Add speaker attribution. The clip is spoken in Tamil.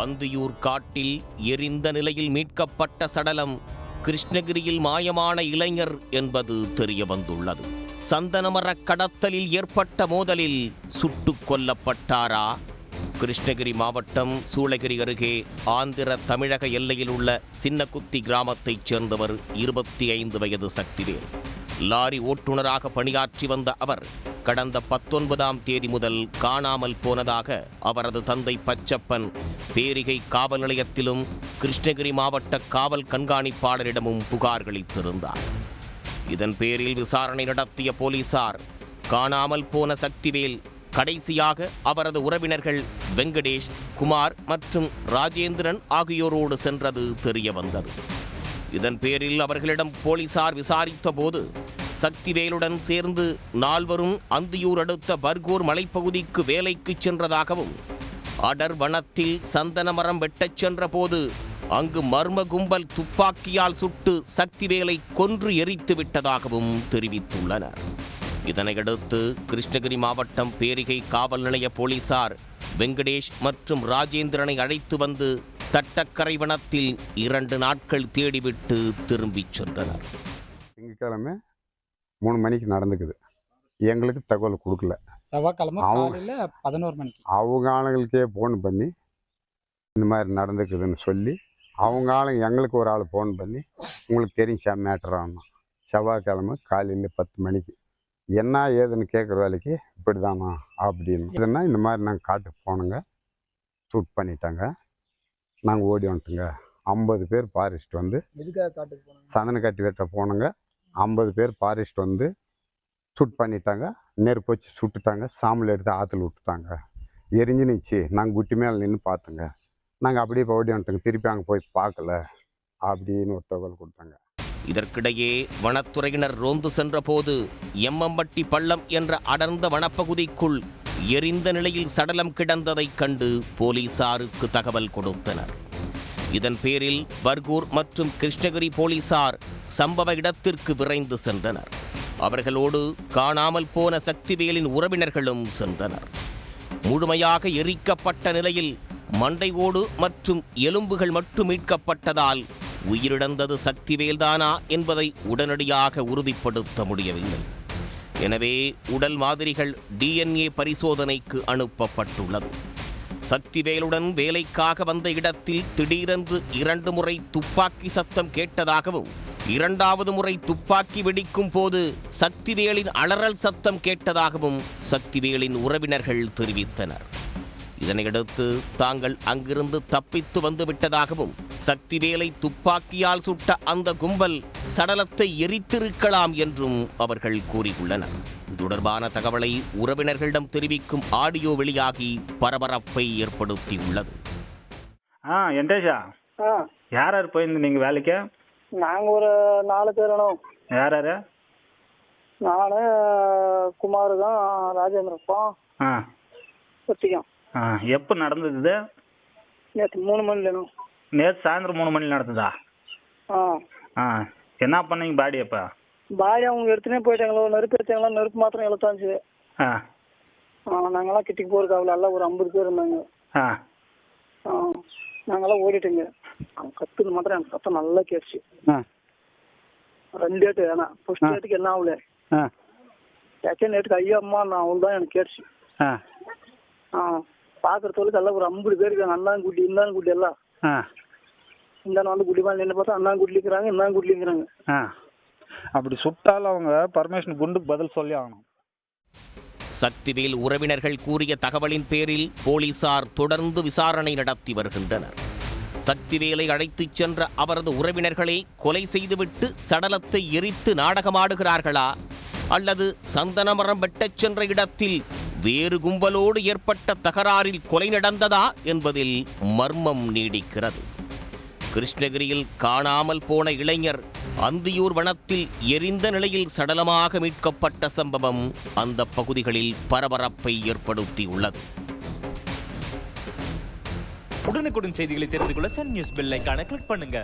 Speaker 1: அந்தியூர் காட்டில் எரிந்த நிலையில் மீட்கப்பட்ட சடலம் கிருஷ்ணகிரியில் மாயமான இளைஞர் என்பது தெரிய வந்துள்ளது. சந்தனமர கடத்தலில் ஏற்பட்ட மோதலில் சுட்டுக் கொல்லப்பட்டாரா? கிருஷ்ணகிரி மாவட்டம் சூளகிரி அருகே ஆந்திர தமிழக எல்லையில் உள்ள சின்னக்குத்தி கிராமத்தைச் சேர்ந்தவர் 25 வயது சக்திவேல். லாரி ஓட்டுநராக பணியாற்றி வந்த அவர் கடந்த 19ஆம் தேதி முதல் காணாமல் போனதாக அவரது தந்தை பச்சப்பன் பேரிகை காவல் நிலையத்திலும் கிருஷ்ணகிரி மாவட்ட காவல் கண்காணிப்பாளரிடமும் புகார்களித்திருந்தார். இதன் பேரில் விசாரணை நடத்திய போலீசார் காணாமல் போன சக்திவேல் கடைசியாக அவரது உறவினர்கள் வெங்கடேஷ், குமார் மற்றும் ராஜேந்திரன் ஆகியோரோடு சென்றது தெரிய வந்தது. இதன் பேரில் அவர்களிடம் போலீசார் விசாரித்த போது சக்திவேலுடன் சேர்ந்து 4வரும் அந்தியூர் அடுத்த பர்கூர் மலைப்பகுதிக்கு வேலைக்கு சென்றதாகவும், அடர் வனத்தில் சந்தனமரம் வெட்டச் சென்ற போது அங்கு மர்ம கும்பல் துப்பாக்கியால் சுட்டு சக்திவேலை கொன்று எரித்து விட்டதாகவும் தெரிவித்துள்ளனர். இதனையடுத்து கிருஷ்ணகிரி மாவட்டம் பேரிகை காவல் நிலைய போலீசார் வெங்கடேஷ் மற்றும் ராஜேந்திரனை அழைத்து வந்து தட்டக்கரை வனத்தில் 2 நாட்கள் தேடிவிட்டு திரும்பிச் சென்றனர்.
Speaker 2: திங்கட்கிழமை 3 மணிக்கு நடந்துக்குது. எங்களுக்கு தகவல் கொடுக்கல.
Speaker 3: செவ்வாய்க்கிழமை காலையில் 11 மணிக்கு
Speaker 2: அவங்க ஆளுங்களுக்கே ஃபோன் பண்ணி இந்த மாதிரி நடந்துக்குதுன்னு சொல்லி அவங்க ஆளுங்க எங்களுக்கு ஒரு ஆள் ஃபோன் பண்ணி உங்களுக்கு தெரியும் மேட்டர் ஆகணும். செவ்வாய்க்கிழமை காலையில் 10 மணிக்கு என்ன ஏதுன்னு கேட்குற வேலைக்கு இப்படி தானா அப்படின்னு இதுன்னா இந்த மாதிரி நாங்கள் காட்டுக்கு போனோங்க, ஷூட் பண்ணிட்டாங்க, நாங்கள் ஓடி வந்துட்டோங்க. 50 பேர் ஃபாரஸ்ட் வந்து சந்தன கட்டி வெட்ட போனோங்க. 50 பேர் ஃபாரஸ்ட் வந்து ஷூட் பண்ணிட்டாங்க, நெருப்பு வச்சு சுட்டுட்டாங்க, சாம்பல் எடுத்து ஆற்றுல விட்டுட்டாங்க, எரிஞ்சு நிச்சு. நாங்கள் குட்டி மேலே நின்று பார்த்தோங்க, நாங்கள் அப்படியே ஓடி வந்துட்டோங்க, திருப்பி அங்கே போய் பார்க்கல அப்படின்னு ஒரு தகவல் கொடுத்தாங்க.
Speaker 1: இதற்கிடையே வனத்துறையினர் ரோந்து சென்றபோது எம்மம்பட்டி பள்ளம் என்ற அடர்ந்த வனப்பகுதிக்குள் எரிந்த நிலையில் சடலம் கிடந்ததைக் கண்டு போலீசாருக்கு தகவல் கொடுத்தனர். இதன் பேரில் பர்கூர் மற்றும் கிருஷ்ணகிரி போலீசார் சம்பவ இடத்திற்கு விரைந்து சென்றனர். அவர்களோடு காணாமல் போன சக்திவேலின் உறவினர்களும் சென்றனர். முழுமையாக எரிக்கப்பட்ட நிலையில் மண்டையோடு மற்றும் எலும்புகள் மட்டும் மீட்கப்பட்டதால் உயிரிழந்தது சக்திவேல்தானா என்பதை உடனடியாக உறுதிப்படுத்த முடியவில்லை. எனவே உடல் மாதிரிகள் DNA பரிசோதனைக்கு அனுப்பப்பட்டுள்ளது. சக்திவேலுடன் வேலைக்காக வந்த இடத்தில் திடீரென்று 2 முறை துப்பாக்கி சத்தம் கேட்டதாகவும், 2வது முறை துப்பாக்கி வெடிக்கும் போது சக்திவேலின் அலறல் சத்தம் கேட்டதாகவும் சக்திவேலின் உறவினர்கள் தெரிவித்தனர். இதனையடுத்து தாங்கள் அங்கிருந்து தப்பித்து வந்து விட்டதாகவும், சக்திவேலை துப்பாக்கியால் சுட்ட அந்த கும்பல் சடலத்தை எரித்திருக்கலாம் என்றும் அவர்கள் கூறியுள்ளனர். இது தொடர்பான தகவலை உறவினர்களிடம் தெரிவிக்கும் ஆடியோ வெளியாகி பரபரப்பை ஏற்படுத்தியுள்ளது.
Speaker 4: என்டேஷா, யார் போயிருந்து நீங்க வேலைக்கு?
Speaker 5: நாங்க ஒரு 4 பேர்.
Speaker 4: யார்?
Speaker 5: நானு, குமார் தான், ராஜேந்திரன் ஒத்திகம்.
Speaker 4: எப்போ நடந்தது இது?
Speaker 5: நேற்று 3 மணில.
Speaker 4: நேற்று சாயந்தரம் 3 மணில நடந்ததா? என்ன பண்ணீங்க பாடி? அப்ப
Speaker 5: பாடி அவங்க எடுத்துனே போயிட்டாங்களோ, நெருப்பு எடுத்தாங்களா, நெருப்பு மாத்திரம் இழுத்தாச்சு. நாங்கெல்லாம் கிட்டிக்கு போறதுக்கு அவ்வளோ எல்லாம் ஒரு 50 பேர் இருந்தாங்க. நாங்கெல்லாம் ஓடிட்டுங்க. அவங்க கத்துன்னு மாத்திரம் எனக்கு சத்தம் நல்லா கேட்டுச்சு. 2 டேட்டு வேணாம், ஃபர்ஸ்ட் டேட்டுக்கு என்ன ஆகல, செகண்ட் டேட்டுக்கு ஐயோ அம்மா நான் அவள் தான் எனக்கு கேட்டுச்சு. பாக்குறதுக்கு எல்லாம் ஒரு 50 பேர் இருக்காங்க. அண்ணாங்க குட்டி, இந்தாங்க குட்டி எல்லாம். இந்த வந்து குட்டி மேலே நின்று பார்த்தா அண்ணாங்க குட்டிலிக்கிறாங்க, இந்தாங்க குட்டிலிக்கிறாங்க.
Speaker 4: அப்படி சுட்டாலும் அவங்க பர்மிஷன் குண்டுக்கு பதில் சொல்லி ஆகணும்.
Speaker 1: சக்திவேல் உறவினர்கள் கூறிய தகவலின் பேரில் போலீசார் தொடர்ந்து விசாரணை நடத்தி வருகின்றனர். சக்திவேலை அழைத்துச் சென்ற அவரது உறவினர்களை கொலை செய்துவிட்டு சடலத்தை எரித்து நாடகமாடுகிறார்களா, அல்லது சந்தனமரம் வெட்டச் சென்ற இடத்தில் வேறு கும்பலோடு ஏற்பட்ட தகராறில் கொலை நடந்ததா என்பதில் மர்மம் நீடிக்கிறது. கிருஷ்ணகிரியில் காணாமல் போன இளைஞர் அந்தியூர் வனத்தில் எரிந்த நிலையில் சடலமாக மீட்கப்பட்ட சம்பவம் அந்த பகுதிகளில் பரபரப்பை ஏற்படுத்தியுள்ளது.
Speaker 6: உடனுக்குடன் செய்திகளை தெரிந்து கொள்ள சன் நியூஸ் பெல் ஐகானை கிளிக் பண்ணுங்க.